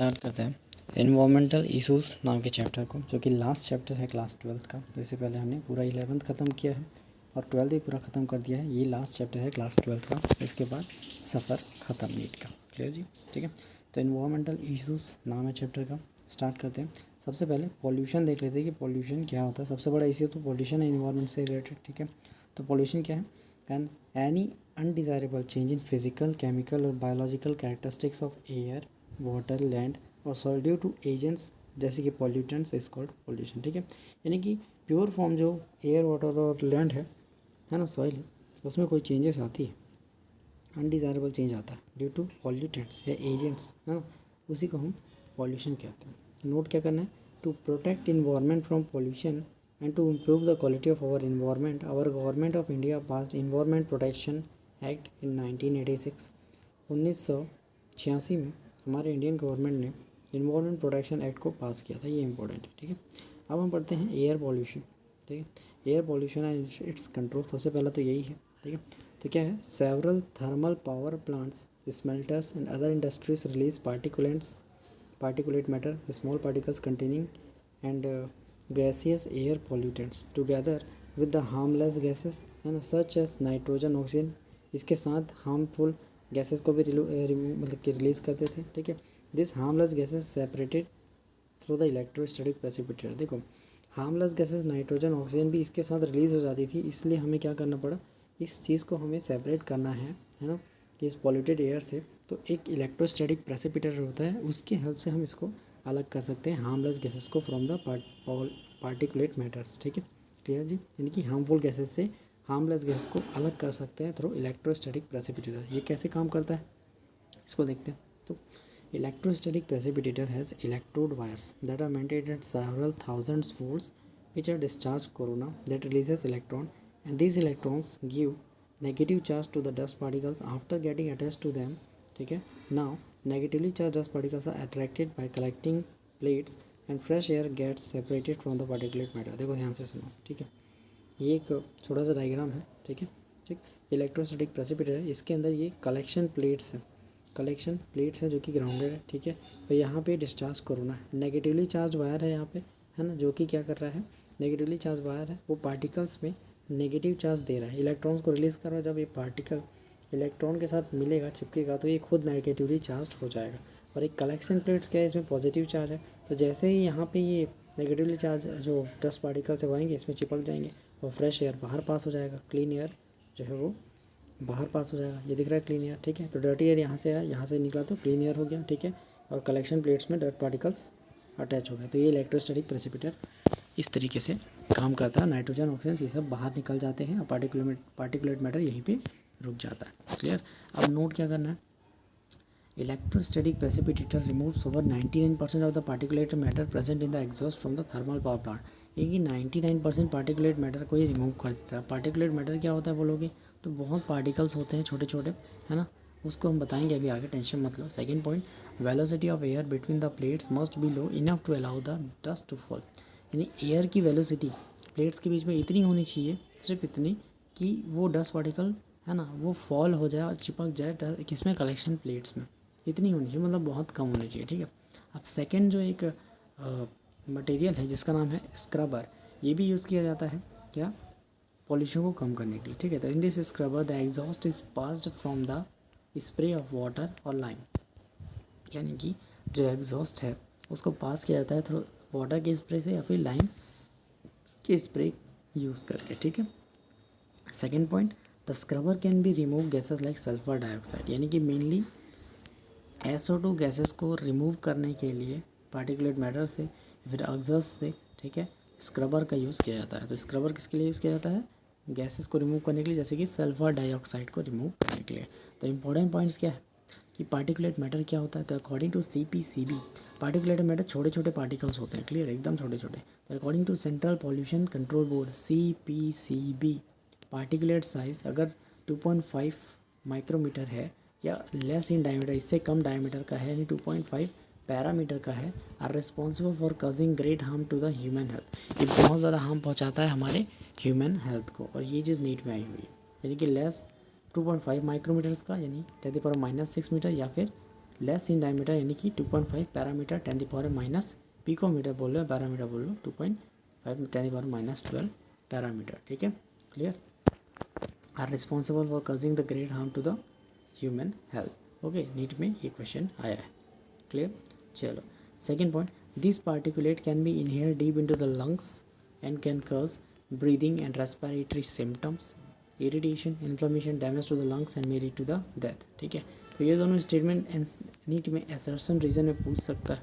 Start करते हैं environmental issues नाम के चैप्टर को, जो कि लास्ट चैप्टर है क्लास 12th का। इससे पहले हमने पूरा 11th ख़त्म किया है और 12th भी पूरा ख़त्म कर दिया है। ये लास्ट चैप्टर है क्लास 12th का। इसके बाद सफ़र ख़त्म नीट का। क्लियर जी? ठीक है। तो एनवायरमेंटल इश्यूज़ नाम है चैप्टर का। स्टार्ट करते हैं। सबसे पहले पॉल्यूशन देख लेते हैं कि पॉल्यूशन क्या होता है। सबसे बड़ा इश्यू तो पॉल्यूशन है एनवायरमेंट से रिलेटेड। ठीक है। तो पॉल्यूशन क्या है? And any undesirable change in physical, chemical और biological characteristics of air, water, land और सॉइल ड्यू टू एजेंट्स जैसे कि पॉल्यूटेंट्स इज कॉल्ड पॉल्यूशन। ठीक है। यानी कि प्योर फॉर्म जो एयर, वाटर और लैंड है ना, सॉइल है, उसमें कोई चेंजेस आती है, अनडिज़ायरेबल चेंज आता है ड्यू टू पॉल्यूटेंट्स या एजेंट्स, है ना, उसी को हम पॉल्यूशन कहते हैं। नोट क्या करना है? To protect environment from pollution and to improve the quality of our environment, our government of India passed environment protection act in 1986। 1986 में हमारे इंडियन गवर्नमेंट ने इन्वायरमेंट प्रोटेक्शन एक्ट को पास किया था। ये इंपॉर्टेंट है। ठीक है। अब हम पढ़ते हैं एयर पॉल्यूशन। ठीक है। Air pollution and its control. सबसे पहला तो यही है। ठीक है। तो क्या है? Several thermal power plants, smelters and other industries release particulate matter, small particles containing and gaseous air pollutants together with the harmless gases, है ना, such as नाइट्रोजन, ऑक्सीजन। इसके साथ हार्मफुल गैसेस को भी मतलब कि रिलीज़ करते थे। ठीक है। This harmless gases separated through the electrostatic precipitator. देखो, हार्मलेस गैसेस नाइट्रोजन, ऑक्सीजन भी इसके साथ रिलीज़ हो जाती थी, इसलिए हमें क्या करना पड़ा, इस चीज़ को हमें सेपरेट करना है ना, कि इस पॉल्यूटेड एयर से। तो एक इलेक्ट्रोस्टैटिक प्रेसिपिटेटर होता है, उसकी हेल्प से हम इसको अलग कर सकते हैं, हार्मलेस गैसेस को फ्रॉम द पार्टिकुलेट मैटर्स। ठीक है। क्लियर जी? यानी कि हार्मफुल गैसेस से हार्मलेस गैस को अलग कर सकते हैं थ्रू इलेक्ट्रोस्टैटिक प्रेसिपिटेटर। ये कैसे काम करता है, इसको देखते हैं। तो electrostatic precipitator has electrode wires that are maintained at several thousands volts which are discharged corona that releases electron, and these electrons give negative charge to the dust particles after getting attached to them. ठीक है। now negatively charged dust particles are attracted by collecting plates and fresh air gets separated from the particulate matter। देखो ध्यान से सुनो। ठीक है। ये एक छोटा सा डायग्राम है। ठीक है। ठीक। इलेक्ट्रोस्टैटिक प्रेसिपिटेटर है, इसके अंदर ये कलेक्शन प्लेट्स है जो कि ग्राउंडेड है। ठीक है। और यहाँ पे डिस्चार्ज कोरोना है, नेगेटिवली चार्ज वायर है यहाँ पे, है ना, जो कि क्या कर रहा है, नेगेटिवली चार्ज वायर है, वो पार्टिकल्स में नेगेटिव चार्ज दे रहा है, इलेक्ट्रॉन्स को रिलीज़ कर रहा है। जब ये पार्टिकल इलेक्ट्रॉन के साथ मिलेगा, चिपकेगा, तो ये खुद नेगेटिवली चार्ज हो जाएगा। और एक कलेक्शन प्लेट्स क्या है, इसमें पॉजिटिव चार्ज है। तो जैसे ही यहाँ पे ये नेगेटिवली चार्ज जो डस्ट पार्टिकल्स है आएंगे, इसमें चिपक जाएंगे और फ्रेश एयर बाहर पास हो जाएगा, क्लीन एयर जो है वो बाहर पास हो जाएगा। ये दिख रहा है क्लीन एयर। ठीक है। तो डर्टी एयर यहाँ से आया, यहाँ से निकला तो क्लीन एयर हो गया। ठीक है। और कलेक्शन प्लेट्स में डर्ट पार्टिकल्स अटैच हो गए। तो ये इलेक्ट्रोस्टैटिक प्रेसिपिटेटर इस तरीके से काम करता है। नाइट्रोजन, ऑक्सीजन ये सब बाहर निकल जाते हैं और पार्टिकुलेट मैटर यहीं पे रुक जाता है। क्लियर? अब नोट क्या करना है? Electrostatic precipitator removes over 99% of the particulate matter present in the exhaust from the thermal power plant. ये कि 99% पार्टिकुलेट मैटर को ही रिमूव कर देता है। पार्टिकुलेट मैटर क्या होता है बोलोगे? तो बहुत पार्टिकल्स होते हैं छोटे छोटे, है ना, उसको हम बताएंगे अभी आगे, टेंशन मत लो। Second point, velocity of air between the plates must be low enough to allow the dust to fall. यानी एयर की वेलोसिटी प्लेट्स के बीच में इतनी होनी चाहिए, सिर्फ इतनी कि वो डस्ट पार्टिकल, है ना, वो फॉल हो जाए और चिपक जाए किसमें, कलेक्शन प्लेट्स में। इतनी होनी चाहिए, मतलब बहुत कम होनी चाहिए। ठीक है। अब सेकेंड जो एक मटेरियल है जिसका नाम है स्क्रबर, ये भी यूज़ किया जाता है क्या, पॉल्यूशन को कम करने के लिए। ठीक है। तो in this scrubber the exhaust is passed from the spray of water और लाइम। यानी कि जो एग्जॉस्ट है उसको पास किया जाता है थ्रू वाटर के स्प्रे से या फिर लाइम के स्प्रे यूज़ करके। ठीक है। Second point, the scrubber can be remove gases like sulphur dioxide. यानी कि मेनली SO2 गैसेस को रिमूव करने के लिए पार्टिकुलेट मैटर से फिर एग्जॉस्ट से, ठीक है, स्क्रबर का यूज़ किया जाता है। तो स्क्रबर किसके लिए यूज़ किया जाता है? गैसेस को रिमूव करने के लिए, जैसे कि सल्फर डाइऑक्साइड को रिमूव करने के लिए। तो इंपॉर्टेंट पॉइंट्स क्या है कि पार्टिकुलेट मैटर क्या होता है? तो according to CPCB, particulate matter छोटे छोटे पार्टिकल्स होते हैं। क्लियर? एकदम छोटे छोटे। तो according to central pollution control board CPCB, particulate size अगर 2.5 माइक्रोमीटर है या लेस इन डायमीटर, इससे कम डायमीटर का है, यानी 2.5 पैरामीटर का है, are responsible for causing great harm to the human health. ये बहुत ज़्यादा हार्म पहुंचाता है हमारे ह्यूमन हेल्थ को, और ये चीज़ नीट में आई हुई है। यानी कि लेस 2.5 माइक्रोमीटर्स का, यानी 10⁻⁻6 मीटर, या फिर लेस इन डायमीटर यानी कि 2.5 पैरामीटर 10⁻⁻, पिकोमीटर बोल लो पैरामीटर बोल लो 2.5 10⁻⁻12 पैरामीटर, ठीक है, clear, are responsible for causing the great harm to the human health. Okay, NEET में ये क्वेश्चन आया है, क्लियर। चलो second point, this particulate can be inhaled deep into the lungs and can cause breathing and respiratory symptoms, irritation, inflammation, damage to the lungs and may lead to the death, ठीक है। तो ये दोनों statement NEET में assertion reason में पूछ सकता है,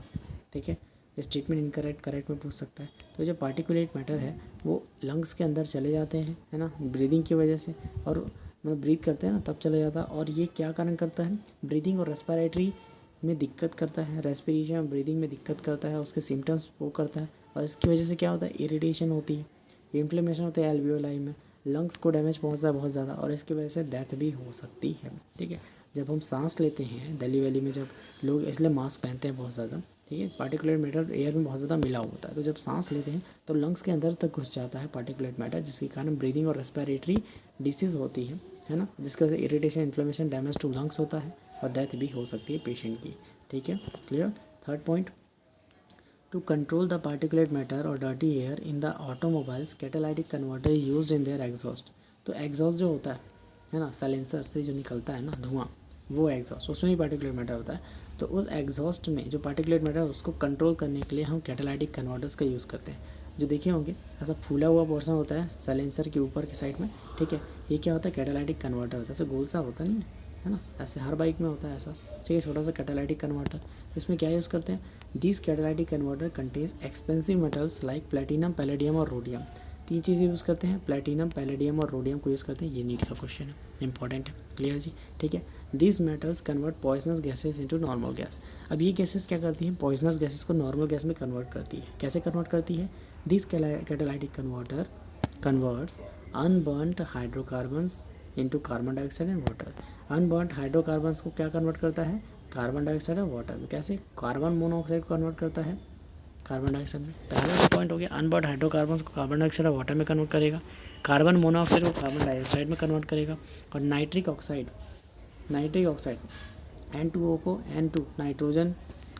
ठीक है, स्टेटमेंट इनकरेक्ट करेक्ट में पूछ सकता है। तो जो पार्टिकुलेट मैटर है वो लंग्स के अंदर चले जाते हैं, है ना, ब्रीदिंग की वजह से, और मतलब ब्रीथ करते हैं ना तब चले जाता है, और ये क्या कारण करता है, ब्रीदिंग और रेस्पिरेटरी में दिक्कत करता है, रेस्पिरेशन और ब्रीदिंग में दिक्कत करता है, उसके सिम्टम्स वो करता है, और इसकी वजह से क्या होता है, इरिटेशन होती है, इन्फ्लेमेशन होता है एल्वियोलाई में, लंग्स को डैमेज पहुंचता है बहुत ज़्यादा, और इसकी वजह से डेथ भी हो सकती है, ठीक है। जब हम सांस लेते हैं दिल्ली वैली में, जब लोग इसलिए मास्क पहनते हैं बहुत ज़्यादा, ठीक है, पार्टिकुलेट मैटर एयर में बहुत ज़्यादा मिला होता है, तो जब सांस लेते हैं तो लंग्स के अंदर तक घुस जाता है पार्टिकुलेट मैटर, जिसके कारण ब्रीदिंग और रेस्पिरेटरी डिसीज़ होती है ना, जिसकी वजह से irritation, inflammation, damage to lungs होता है, और डेथ भी हो सकती है पेशेंट की, ठीक है, clear. Third point, to control the particulate matter or dirty air in the automobiles, catalytic converter is used in their exhaust। तो एग्जॉस्ट जो होता है ना, साइलेंसर से जो निकलता है ना धुआं, वो एग्जॉस्ट, उसमें भी पार्टिकुलेट मैटर होता है। तो उस एग्जॉस्ट में जो पार्टिकुलेट मैटर है उसको कंट्रोल करने के लिए हम कैटालाइटिक कन्वर्टर्स का यूज़ करते हैं। जो देखे होंगे ऐसा फूला हुआ पोर्शन होता है साइलेंसर के ऊपर की साइड में, ठीक है, ये क्या होता है, कैटालाइटिक कन्वर्टर होता है, ऐसे गोल सा होता नहीं है ना, ऐसे हर बाइक में होता है ऐसा, ठीक है, छोटा सा कैटालाइटिक कन्वर्टर। इसमें क्या यूज़ करते हैं, this catalytic converter contains expensive metals like platinum, palladium और रोडियम। तीन चीज़ें यूज़ करते हैं, प्लेटिनम, पैलेडियम और रोडियम को यूज़ करते हैं। ये नीट का क्वेश्चन है, इंपॉर्टेंट है, क्लियर जी, ठीक है। This metals convert poisonous gases into normal gas. अब ये गैसेस क्या करती हैं, पॉइजनस गैसेस को नॉर्मल गैस में कन्वर्ट करती है। कैसे कन्वर्ट करती है, this catalytic converter converts unburned hydrocarbons into carbon dioxide and water. Unburned hydrocarbons को क्या कन्वर्ट करता है, कार्बन डाइऑक्साइड और वाटर में। कैसे, कार्बन मोनोऑक्साइड को कन्वर्ट करता है कार्बन डाइऑक्साइड में। पहला पॉइंट हो गया, अनबर्न्ड हाइड्रोकार्बन्स को कार्बन डाइऑक्साइड और वाटर में कन्वर्ट करेगा, कार्बन मोनोऑक्साइड को कार्बन डाइऑक्साइड में कन्वर्ट करेगा, और नाइट्रिक ऑक्साइड N2O को N2 नाइट्रोजन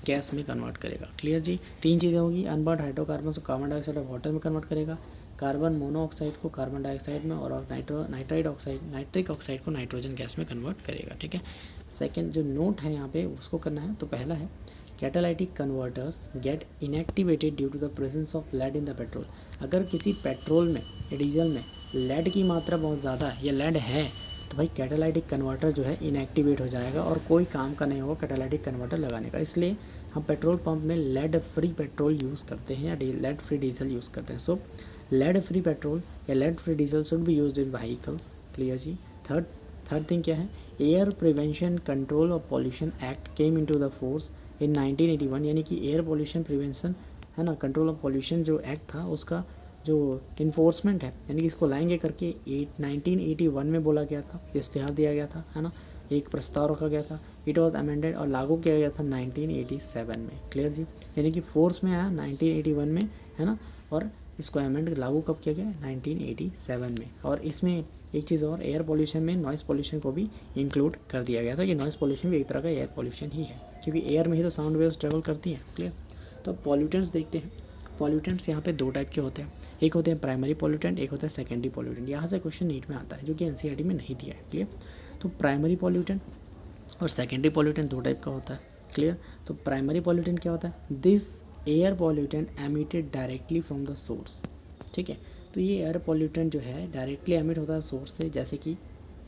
गैस में कन्वर्ट करेगा, क्लियर जी। तीन चीज़ें होगी, अनबर्न्ड हाइड्रोकार्बन्स को कार्बन डाइऑक्साइड और वाटर में कन्वर्ट करेगा, कार्बन मोनोऑक्साइड को कार्बन डाइऑक्साइड में, और नाइट्रिक ऑक्साइड को नाइट्रोजन गैस में कन्वर्ट करेगा, ठीक है। सेकंड जो नोट है यहाँ पे उसको करना है, तो पहला है catalytic converters get inactivated due to the presence of lead in the petrol. अगर किसी पेट्रोल में या डीजल में लेड की मात्रा बहुत ज़्यादा है या लेड है तो भाई कैटालाइटिक कन्वर्टर जो है इनएक्टिवेट हो जाएगा और कोई काम का नहीं होगा कैटालाइटिक कन्वर्टर लगाने का। इसलिए हम पेट्रोल पंप में लेड फ्री पेट्रोल यूज़ करते हैं या लेड फ्री डीजल यूज़ करते हैं। सो लेड फ्री पेट्रोल या lead free diesel should be used in vehicles, clear जी। थर्ड थिंग क्या है, एयर प्रिवेंशन कंट्रोल और pollution act came into the force in 1981, यानी कि एयर पॉल्यूशन प्रिवेंशन है ना, कंट्रोल ऑफ पॉल्यूशन जो एक्ट था उसका जो इन्फोर्समेंट है यानी कि इसको लाएंगे करके 1981 में बोला गया था, इश्तिहार दिया गया था, है ना, एक प्रस्ताव रखा गया था। इट वाज अमेंडेड और लागू किया गया था 1987 में, क्लियर जी, यानी कि फोर्स में आया 1981 में, है ना, और इसको अमेंड लागू कब किया गया 1987 में। और इसमें एक चीज़ और, एयर पॉल्यूशन में नॉइज़ पॉल्यूशन को भी इंक्लूड कर दिया गया था कि नॉइज़ पॉल्यूशन भी एक तरह का एयर पॉल्यूशन ही है क्योंकि एयर में ही तो साउंड वेव्स ट्रेवल करती हैं, क्लियर। तो पॉल्यूटेंट्स देखते हैं। पॉल्यूटेंट्स यहाँ पे दो टाइप के होते हैं, एक होते हैं प्राइमरी पॉल्यूटेंट, एक होता है सेकेंडरी पॉल्यूटेंट। यहाँ से क्वेश्चन नीट में आता है जो कि एनसीईआरटी में नहीं दिया है, क्लियर। तो प्राइमरी पॉल्यूटेंट और सेकेंडरी पॉल्यूटेंट दो टाइप का होता है, क्लियर। तो प्राइमरी पॉल्यूटेंट क्या होता है, this air pollutant emitted directly from the source, ठीक है। तो ये एयर पॉल्यूटेंट जो है डायरेक्टली एमिट होता है सोर्स से, जैसे कि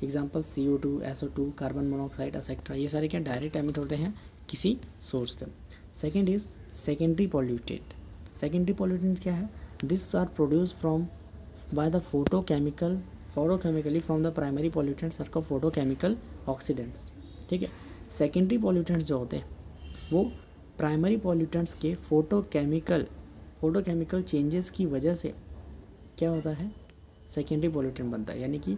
example CO2, SO2, carbon monoxide etcetera, ये सारे क्या डायरेक्ट एमिट होते हैं किसी सोर्स से। Second is secondary pollutant. Secondary pollutant क्या है, this are produce from by the photochemically from the primary pollutants are called photochemical oxidants, ठीक है। सेकेंडरी पॉल्यूटेंट्स जो होते हैं वो प्राइमरी पॉल्यूटेंट्स के फोटोकेमिकल चेंजेस की वजह से क्या होता है, सेकेंडरी पॉल्यूटेंट बनता है, यानी कि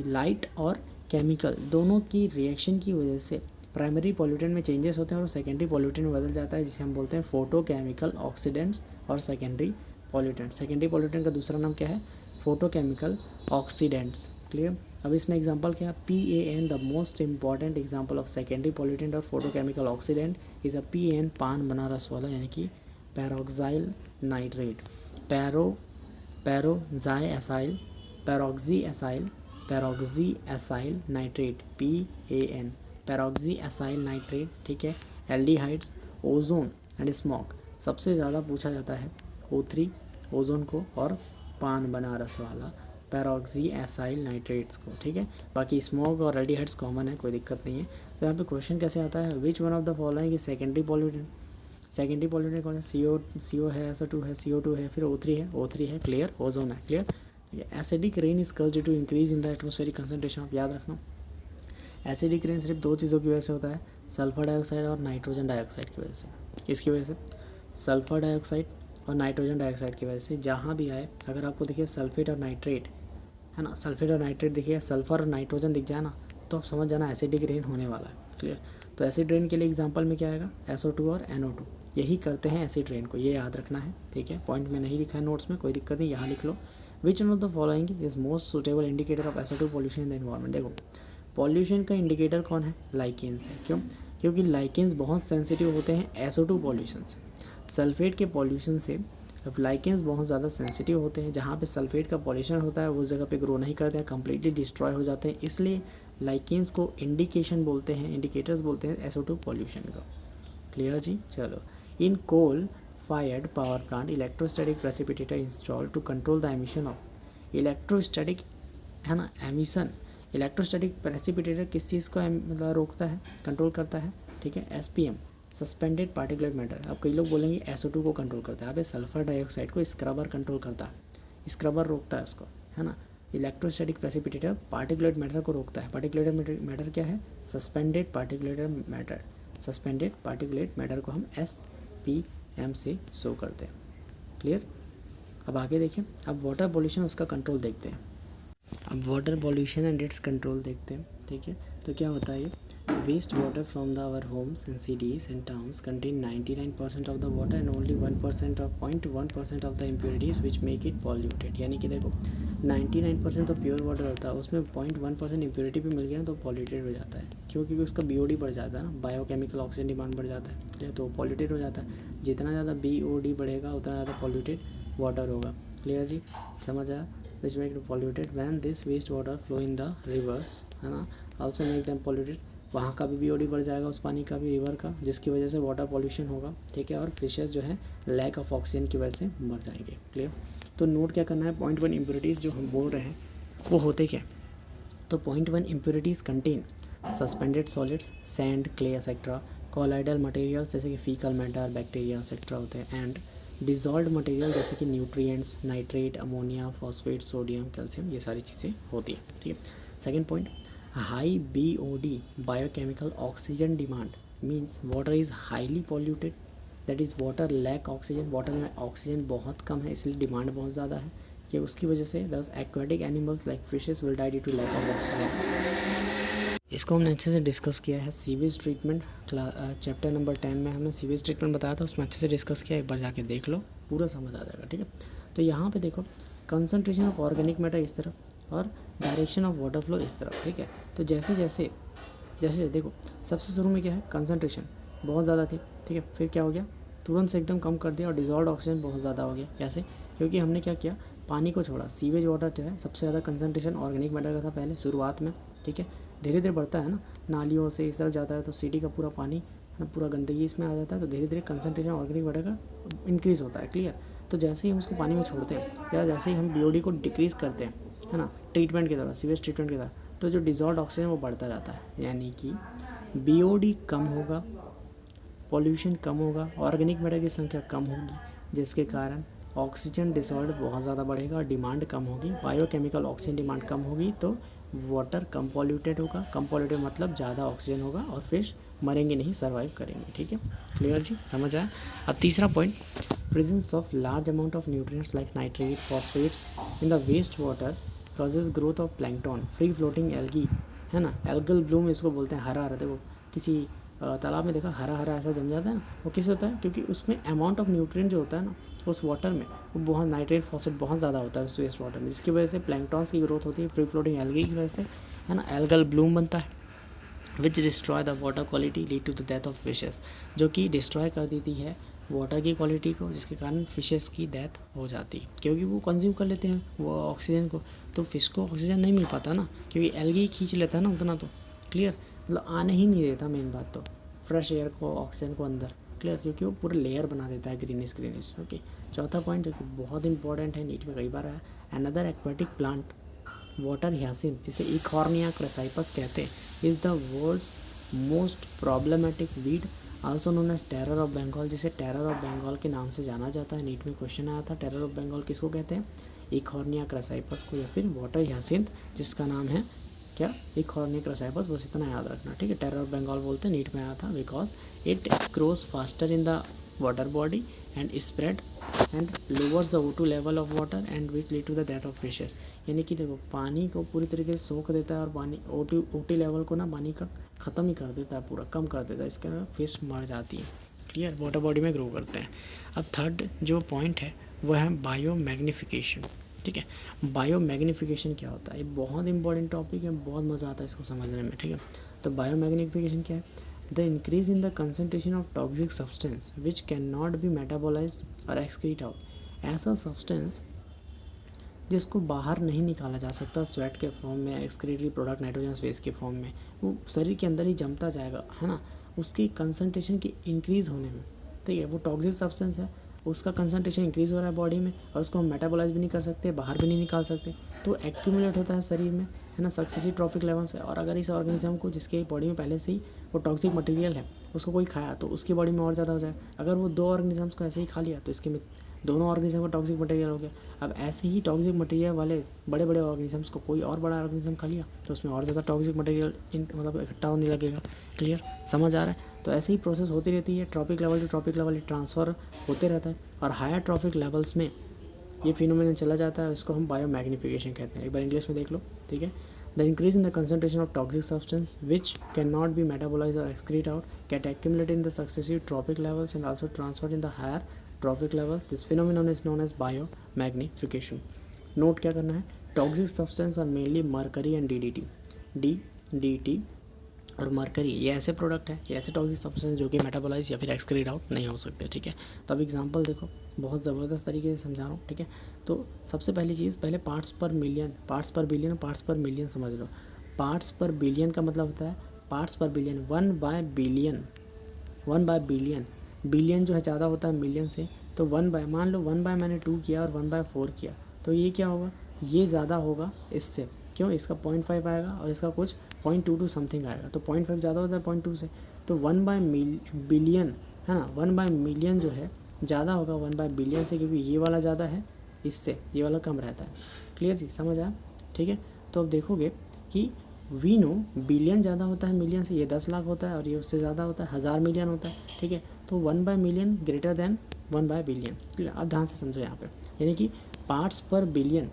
लाइट और केमिकल दोनों की रिएक्शन की वजह से प्राइमरी पॉल्यूटेंट में चेंजेस होते हैं और सेकेंडरी पॉल्यूटेंट में बदल जाता है, जिसे हम बोलते हैं फोटोकेमिकल ऑक्सीडेंट्स और सेकेंडरी पॉल्यूटेंट। सेकेंडरी पॉल्यूटेंट का दूसरा नाम क्या है, फोटोकेमिकल ऑक्सीडेंट्स, क्लियर। अब इसमें एग्जांपल क्या है, PAN the most important example of secondary pollutant और photochemical oxidant is a PAN पान बनारस वाला, यानी कि peroxyacyl nitrate, peroxy acyl nitrate PAN, peroxy acyl nitrate, ठीक है। एल्डिहाइड्स, ओजोन एंड स्मॉग, सबसे ज़्यादा पूछा जाता है O3 ओजोन को और पान बनारस वाला पैरोक्सी एसाइल नाइट्रेट्स को, ठीक है। बाकी स्मॉग और एल्डिहाइड्स कॉमन है, कोई दिक्कत नहीं है। तो यहाँ पे क्वेश्चन कैसे आता है, विच one of the following is secondary pollutant. Secondary pollutant कौन है, CO है, SO2 है, CO2 है, फिर O3 है, क्लियर, ओजोन है, clear. Acidic rain is caused due to increase in the atmospheric concentration of, याद रखना एसिडिक रेन सिर्फ दो चीज़ों की वजह से होता है, सल्फर डाइऑक्साइड और नाइट्रोजन डाइऑक्साइड की वजह से। किसकी वजह से, सल्फर डाइऑक्साइड और नाइट्रोजन डाइऑक्साइड की वजह से। जहाँ भी आए अगर आपको दिखे सल्फेट और नाइट्रेट, है ना, सल्फेट और नाइट्रेट दिखे, सल्फर और नाइट्रोजन दिख जाए ना, तो आप समझ जाना एसिडिक रेन होने वाला है, क्लियर। तो एसिड रेन के लिए एग्जांपल में क्या आएगा, SO2 और NO2, यही करते हैं एसिड रेन को, ये याद रखना है, ठीक है। पॉइंट में नहीं लिखा है नोट्स में, कोई दिक्कत नहीं, यहाँ लिख लो। Which one of the following is most suitable indicator of SO2 pollution in the environment. देखो पॉल्यूशन का इंडिकेटर कौन है, लाइकेंस है। क्यों, क्योंकि लाइकेंस बहुत सेंसिटिव होते हैं SO2 पॉल्यूशन से। सल्फेट के पॉल्यूशन से लाइकेंस बहुत ज़्यादा सेंसिटिव होते हैं, जहाँ पे सल्फेट का पॉल्यूशन होता है उस जगह पे ग्रो नहीं करते हैं, कम्प्लीटली डिस्ट्रॉय हो जाते हैं, इसलिए लाइकेंस को इंडिकेशन बोलते हैं, इंडिकेटर्स बोलते हैं SO2 पॉल्यूशन का, क्लियर जी। चलो, in coal fired power plant electrostatic precipitator install to control the emission of, electrostatic है ना, एमिशन, इलेक्ट्रोस्टैटिक प्रेसिपिटेटर किस चीज़ को मतलब रोकता है, कंट्रोल करता है, ठीक है, SPM, सस्पेंडेड पार्टिकुलेट मैटर। अब कई लोग बोलेंगे SO2 को कंट्रोल करता है, अब सल्फर डाइऑक्साइड को स्क्रबर कंट्रोल करता है, स्क्रबर रोकता है उसको, है ना। इलेक्ट्रोस्टैटिक प्रेसिपिटेटर पार्टिकुलेट मैटर को रोकता है, पार्टिकुलेट मैटर क्या है, suspended particulate matter, suspended particulate matter को हम SPM से शो करते हैं, क्लियर। अब आगे देखिए, अब वाटर पॉल्यूशन उसका कंट्रोल देखते हैं। अब water pollution and its control देखते हैं, ठीक है। तो क्या होता है, ये waste water from the our homes and cities and towns contain 99% of the water and only 1% of 0.1% of the impurities which make it polluted. यानी कि देखो 99% तो प्योर वाटर होता है, उसमें 0.1% इम्प्योरिटी भी मिल गया तो पॉल्यूटेड हो जाता है। क्यों, क्योंकि उसका BOD बढ़ जाता है ना, बायोकेमिकल ऑक्सीजन डिमांड बढ़ जाता है, तो पॉल्यूटेड हो जाता है। जितना ज़्यादा BOD बढ़ेगा उतना ज़्यादा पॉल्यूटेड वाटर होगा, क्लियर जी, समझ आया। which make it polluted when this waste water flow in the rivers, है ना, also make them polluted, वहाँ का भी BOD बढ़ जाएगा उस पानी का भी, रिवर का, जिसकी वजह से वाटर पॉल्यूशन होगा, ठीक है। और फिशेस जो है लैक ऑफ ऑक्सीजन की वजह से मर जाएंगे, क्लियर। तो नोट क्या करना है, 0.1 इम्प्योरिटीज़ जो हम बोल रहे हैं वो होते क्या, तो 0.1 impurities contain suspended solids, sand, clay etcetera, colloidal materials जैसे कि फीकल मैटर, बैक्टीरिया एक्सेट्रा होते हैं, एंड डिजॉल्व मटेरियल जैसे कि nutrients, nitrate, ammonia, phosphate, sodium, calcium, ये सारी चीज़ें होती हैं, ठीक है। Second point, high BOD biochemical oxygen demand means water is highly polluted, that is water lack oxygen, water में ऑक्सीजन बहुत कम है इसलिए डिमांड बहुत ज़्यादा है, कि उसकी वजह से these aquatic animals like fishes will die due to lack of oxygen. इसको हमने अच्छे से डिस्कस किया है, सीवेज ट्रीटमेंट चैप्टर नंबर 10 में हमने सीवेज ट्रीटमेंट बताया था, उसमें अच्छे से डिस्कस किया, एक बार जाके देख लो, पूरा समझ आ जाएगा, ठीक है। तो यहाँ पे देखो कंसंट्रेशन ऑफ ऑर्गेनिक मैटर इस तरफ और डायरेक्शन ऑफ वाटर फ्लो इस तरफ, ठीक है। तो जैसे जैसे देखो सबसे शुरू में क्या है, कंसंट्रेशन बहुत ज़्यादा थी, ठीक है, फिर क्या हो गया, तुरंत से एकदम कम कर दिया और डिजॉल्व ऑक्सीजन बहुत ज़्यादा हो गया। कैसे, क्योंकि हमने क्या किया, पानी को छोड़ा। सीवेज वाटर जो है सबसे ज़्यादा कंसंट्रेशन ऑर्गेनिक मैटर का था पहले शुरुआत में, ठीक है, धीरे धीरे बढ़ता है ना, नालियों से इस तरफ जाता है तो सिटी का पूरा पानी ना, पूरा गंदगी इसमें आ जाता है, तो धीरे धीरे कंसंट्रेशन ऑर्गेनिक मैटर का इंक्रीज़ होता है, क्लियर। तो जैसे ही हम उसको पानी में छोड़ते हैं या जैसे ही हम BOD को डिक्रीज़ करते हैं, है ना, ट्रीटमेंट के द्वारा, सीवेज ट्रीटमेंट के द्वारा, तो जो डिजॉल्व ऑक्सीजन वो बढ़ता जाता है, यानी कि BOD कम होगा, पॉल्यूशन कम होगा, ऑर्गेनिक मैटर की संख्या कम होगी, जिसके कारण ऑक्सीजन डिसॉल्व बहुत ज़्यादा बढ़ेगा और डिमांड कम होगी, बायोकेमिकल ऑक्सीजन डिमांड कम होगी, तो वाटर कम पॉल्यूटेड होगा, कम पॉल्यूटेड मतलब ज़्यादा ऑक्सीजन होगा और फिश मरेंगे नहीं, सर्वाइव करेंगे, ठीक है, क्लियर जी, समझ आया। अब तीसरा point, presence of large amount of nutrients like nitrate, phosphates in the waste water causes growth of plankton, free floating algae, है ना, एल्गल ब्लूम इसको बोलते हैं, हरा हरा, देखो किसी तालाब में देखा हरा हरा ऐसा जम जाता है ना, वो किस होता है, क्योंकि उसमें अमाउंट ऑफ न्यूट्रिएंट जो होता है ना उस वाटर में वो बहुत नाइट्रेट फॉस्फेट बहुत ज़्यादा होता है उस वेस्ट वाटर में, जिसकी वजह से प्लैंक्टॉन्स की ग्रोथ होती है फ्री फ्लोटिंग एल्गी की वजह से, है ना, एल्गल ब्लूम बनता है which destroy the water quality lead to the death of fishes, जो कि डिस्ट्रॉय कर देती है वाटर की क्वालिटी को, जिसके कारण फिशेस की डेथ हो जाती है, क्योंकि वो कंज्यूम कर लेते हैं वो ऑक्सीजन को, तो फिश को ऑक्सीजन नहीं मिल पाता ना, क्योंकि एल्गी खींच लेता है ना उतना, तो क्लियर, मतलब आने ही नहीं देता मेन बात तो फ्रेश एयर को ऑक्सीजन को अंदर, क्लियर, क्योंकि वो पूरा लेयर बना देता है ग्रीनिश ग्रीनिश। ओके, चौथा पॉइंट जो कि बहुत इंपॉर्टेंट है, नीट में कई बार आया, another aquatic plant water hyacinth, जिसे इकॉर्निया क्रेसाइपस कहते हैं, is the world's most problematic weed also known as terror of Bengal, जिसे टेरर ऑफ बंगाल के नाम से जाना जाता है। नीट में क्वेश्चन आया था, टेरर ऑफ बंगाल किसको कहते हैं, इकॉर्निया क्रेसाइपस को, या फिर वाटर ह्यासिंथ जिसका नाम है क्या, इकॉर्निया क्रेसाइपस, बस इतना याद रखना, ठीक है। टेरर ऑफ बंगाल बोलते हैं, नीट में आया था, because it grows faster in the water body and spread and lowers the O2 level of water and which lead to the death of fishes, यानी कि देखो पानी को पूरी तरीके से सोख देता है और पानी O2 लेवल को ना पानी का ख़त्म ही कर देता है, पूरा कम कर देता है, इसके कारण फिश मर जाती है, क्लियर, वाटर बॉडी में ग्रो करते हैं। अब थर्ड जो पॉइंट है वह है बायो मैग्नीफिकेशन, ठीक है। बायो मैग्नीफिकेशन क्या होता है, ये बहुत इंपॉर्टेंट टॉपिक है, बहुत मज़ा आता है इसको समझने में, ठीक है। तो बायो मैग्नीफिकेशन क्या है, the increase in the concentration of toxic substance which can not B metabolised और एक्सक्रीट आउट, ऐसा सब्सटेंस जिसको बाहर नहीं निकाला जा सकता स्वेट के फॉर्म में, एक्सक्रीटरी प्रोडक्ट नाइट्रोजन वेस्ट के फॉर्म में, वो शरीर के अंदर ही जमता जाएगा, है ना, उसकी कंसनट्रेशन की इंक्रीज़ होने में, ठीक है, वो टॉक्सिक सब्सटेंस है, उसका कंसनट्रेशन इंक्रीज़ हो रहा है बॉडी में, और उसको हम मेटाबोलाइज भी नहीं कर सकते, बाहर भी नहीं निकाल सकते, तो एक्यूमुलेट होता है शरीर में, है ना, सक्सेसिव ट्रॉफिक लेवल से। और अगर इस ऑर्गेनिज्म को, जिसके बॉडी में पहले से ही वो टॉक्सिक मटेरियल है, उसको कोई खाया तो उसकी बॉडी में और ज़्यादा हो जाए, अगर वो दो ऑर्गेनिजम्स को ऐसे ही खा लिया तो इसके में दोनों ऑर्गेनिज्म का टॉक्सिक मटेरियल हो गया। अब ऐसे ही टॉक्सिक मटेरियल वाले बड़े बड़े ऑर्गेनिजम्स को कोई और बड़ा ऑर्गेनिज्म खा लिया तो उसमें और ज़्यादा टॉक्सिक मटेरियल मतलब इकट्ठा होने लगेगा, क्लियर, समझ आ रहा है। तो ऐसे ही प्रोसेस होती रहती है, trophic level to trophic level transfer होते रहता है, और हायर ट्रॉपिक लेवल्स में ये फिनोमेनन चला जाता है, इसको हम बायो मैग्नीफिकेशन कहते हैं। एक बार इंग्लिश में देख लो, ठीक है। The increase in the concentration of toxic substance which can not be metabolise और excrete out get accumulated in the successive tropic levels and also transferred in the higher trophic levels, this phenomenon is known as biomagnification. Note क्या करना है, toxic substance are mainly mercury and DDT और mercury, ये ऐसे product है, ये ऐसे toxic substance जो कि मेटाबोलाइज या फिर एक्सक्रीट आउट नहीं हो सकते, ठीक है। तो अब एग्जांपल देखो, बहुत ज़बरदस्त तरीके से समझा रहा हूँ, ठीक है। तो सबसे पहली चीज़, पहले पार्ट्स पर बिलियन, पार्ट्स पर मिलियन समझ लो। पार्ट्स पर बिलियन का मतलब होता है पार्ट्स पर बिलियन, 1/बिलियन, बिलियन जो है ज़्यादा होता है मिलियन से, तो 1/, मान लो 1/ मैंने 2 किया और 1/4 किया, तो ये क्या होगा, ये ज़्यादा होगा इससे, क्यों, इसका 0.5 आएगा और इसका कुछ 0.22 समथिंग आएगा, तो 0.5 ज़्यादा होता है 0.2 से, तो 1/बिलियन, है ना, 1/मिलियन जो है ज़्यादा होगा 1/बिलियन से, क्योंकि ये वाला ज़्यादा है इससे, ये वाला कम रहता है, क्लियर जी, समझ आया, ठीक है। तो अब देखोगे कि वी नो बिलियन ज़्यादा होता है मिलियन से, ये 10 लाख होता है, और ये उससे ज़्यादा होता है 1000 मिलियन होता है, ठीक है। तो 1/मिलियन ग्रेटर देन 1/बिलियन, अब ध्यान से समझो यहाँ पे, यानी कि पार्ट्स पर बिलियन,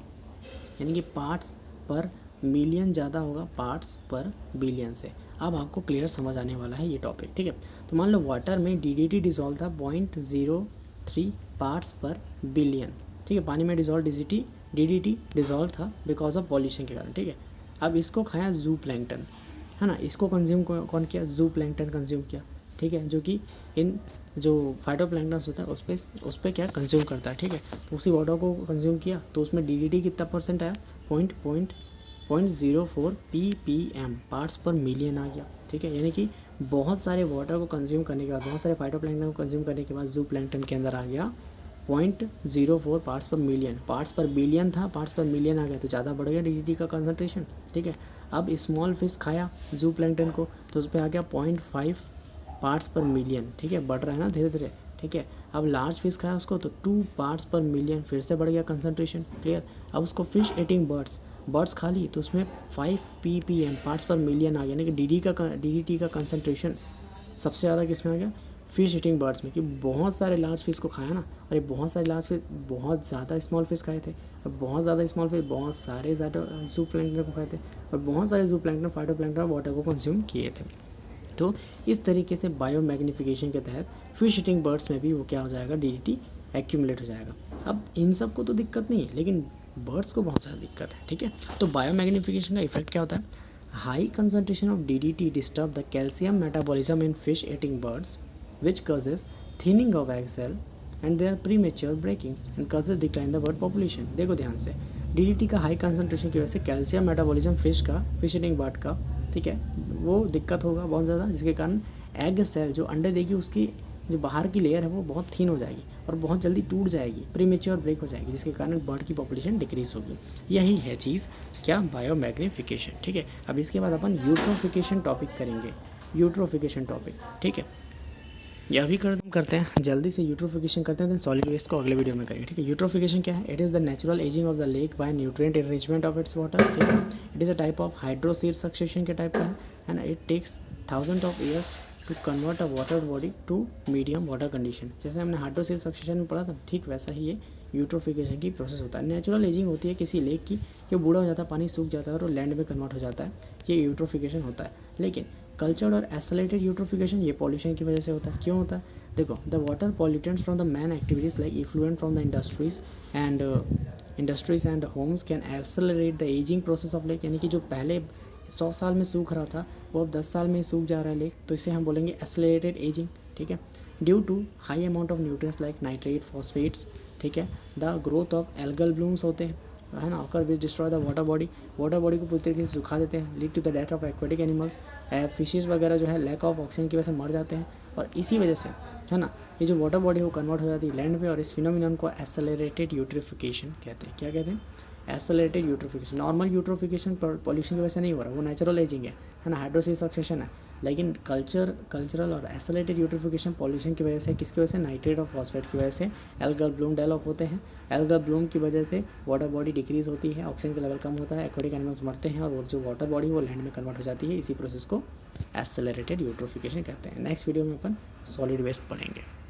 यानी कि पार्ट्स पर मिलियन ज़्यादा होगा पार्ट्स पर बिलियन से। अब आपको क्लियर समझ आने वाला है ये टॉपिक, ठीक है। तो मान लो वाटर में DDT डिज़ोल्व था 0.03 पार्ट्स पर बिलियन, ठीक है, पानी में डिज़ोल्व DDT डिज़ोल्व था बिकॉज ऑफ पॉल्यूशन के कारण, ठीक है। अब इसको खाया जू प्लैंक्टन, है ना, इसको कंज्यूम कौन किया, जू प्लैंक्टन कंज्यूम किया, ठीक है, जो कि इन जो फाइटोप्लैंक्टन्स होता है उस पर क्या कंज्यूम करता है, ठीक है। तो उसी वाटर को कंज्यूम किया तो उसमें DDT कितना परसेंट आया, 0.04 ppm पार्ट्स पर मिलियन आ गया, ठीक है। यानी कि बहुत सारे वाटर को कंज्यूम करने के बाद, बहुत सारे फाइटोप्लैंक्टन को कंज्यूम करने के बाद जू प्लैंक्टन के अंदर आ गया 0.04 पार्ट्स पर मिलियन, पार्ट्स पर बिलियन था, पार्ट्स पर मिलियन आ गया, तो ज़्यादा बढ़ गया DDT का कंसंट्रेशन, ठीक है। अब स्मॉल फिश खाया जू प्लैंक्टन को, तो उस पर आ गया 0.5 पार्ट्स पर मिलियन, ठीक है, बढ़ रहा है ना धीरे धीरे, ठीक है। अब लार्ज फिश खाया उसको, तो 2 पार्ट्स पर मिलियन, फिर से बढ़ गया कंसंट्रेशन, क्लियर। अब उसको फिश ईटिंग बर्ड्स खा ली, तो उसमें 5 ppm पार्ट्स पर मिलियन आ गया, यानी कि DDT का कंसंट्रेशन सबसे ज़्यादा किस में आ गया, फिश ईटिंग बर्ड्स में, कि बहुत सारे लार्ज फिश को खाया ना, और ये बहुत सारे लार्ज फिश बहुत ज़्यादा स्मॉल फिश खाए थे, और बहुत ज़्यादा स्मॉल फिश बहुत सारे ज़्यादा जू प्लैंक्टन को खाए थे, और बहुत सारे जू प्लैंक्टन फाइटोप्लैंक्टन वाटर को कंज्यूम किए थे, तो इस तरीके से बायो मैग्नीफिकेशन के तहत फिश ईटिंग बर्ड्स में भी वो क्या हो जाएगा, DDT एक्यूमुलेट हो जाएगा। अब इन सब को तो दिक्कत नहीं है, लेकिन बर्ड्स को बहुत ज़्यादा दिक्कत है, ठीक है। तो बायो मैग्नीफिकेशन का इफेक्ट क्या होता है, high concentration of DDT disturb the calcium metabolism in fish eating birds which causes thinning of egg shell and their premature breaking and causes decline the bird population. देखो ध्यान से, DDT का high concentration की वजह से calcium metabolism fish eating bird का, ठीक है, वो दिक्कत होगा बहुत ज़्यादा, जिसके कारण एग सेल जो अंडे देगी उसकी जो बाहर की लेयर है वो बहुत थिन हो जाएगी और बहुत जल्दी टूट जाएगी, प्रीमेच्योर ब्रेक हो जाएगी, जिसके कारण बर्ड की पॉपुलेशन डिक्रीज होगी। यही है चीज़ क्या, बायो मैग्नीफिकेशन, ठीक है। अब इसके बाद अपन यूट्रोफिकेशन टॉपिक करेंगे, यूट्रोफिकेशन टॉपिक, ठीक है। यह भी करते हैं जल्दी से, यूट्रोफिकेशन करते हैं, देन सॉलिड वेस्ट को अगले वीडियो में करेंगे, ठीक है। यूट्रोफिकेशन क्या है, it is the natural ageing of the lake by nutrient enrichment of its water, ठीक है। It is a type of hydrosere succession के टाइप का है, and it takes thousand of years to convert a water body to medium water condition. जैसे हमने हाइड्रोसीड succession में पढ़ा था, ठीक वैसा ही ये यूट्रोफिकेशन की प्रोसेस होता है। नेचुरल एजिंग होती है किसी लेक की, ये बूढ़ा हो जाता है, पानी सूख जाता है और लैंड में कन्वर्ट हो जाता है, ये यूट्रोफिकेशन होता है। लेकिन कल्चर्ड और एसोलेटेड यूट्रोफिकेशन ये पॉल्यूशन की वजह से होता है। क्यों होता है, देखो, the water pollutants from the man activities like effluent from the industries and homes can accelerate the ageing process of lake. यानी कि जो पहले 100 साल में सूख रहा था वो अब 10 साल में सूख जा रहा है लेक, तो इसे हम बोलेंगे एक्सेलरेटेड एजिंग, ठीक है। Due to high amount of nutrients like nitrate, phosphates, ठीक है, the growth of algal blooms होते हैं, है ना, occur which destroy the water body को पूरी तरीके से सुखा देते हैं, lead to the death of aquatic animals, fishes वगैरह जो है लैक ऑफ ऑक्सीजन की वजह से मर जाते हैं, और इसी वजह से, है ना, ये जो वाटर बॉडी है वो कन्वर्ट हो जाती है लैंड में, और इस फिनोमिनन को एक्सेलरेटेड यूट्रोफिकेशन कहते हैं। क्या कहते हैं, accelerated eutrophication. Normal eutrophication pollution की वजह से नहीं हो रहा, वो नेचुरल एजिंग है ना, हाइड्रोसीड सक्सेशन है। लेकिन कल्चरल और एक्सेलरेटेड यूट्रोफिकेशन पॉल्यूशन की वजह से, किसकी वजह से, नाइट्रेट और फॉस्फेट की वजह से एल्गल ब्लूम डेवलप होते हैं। एल्गल ब्लूम की वजह से वाटर बॉडी डिक्रीज होती है, ऑक्सीजन का लेवल कम होता है, एक्वेटिक एनिमल्स मरते हैं, और वो जो वाटर बॉडी वो लैंड में कन्वर्ट हो जाती है। इसी प्रोसेस को एक्सेलरेटेड यूट्रोफिकेशन कहते हैं। नेक्स्ट वीडियो में अपन सॉलिड वेस्ट पढ़ेंगे।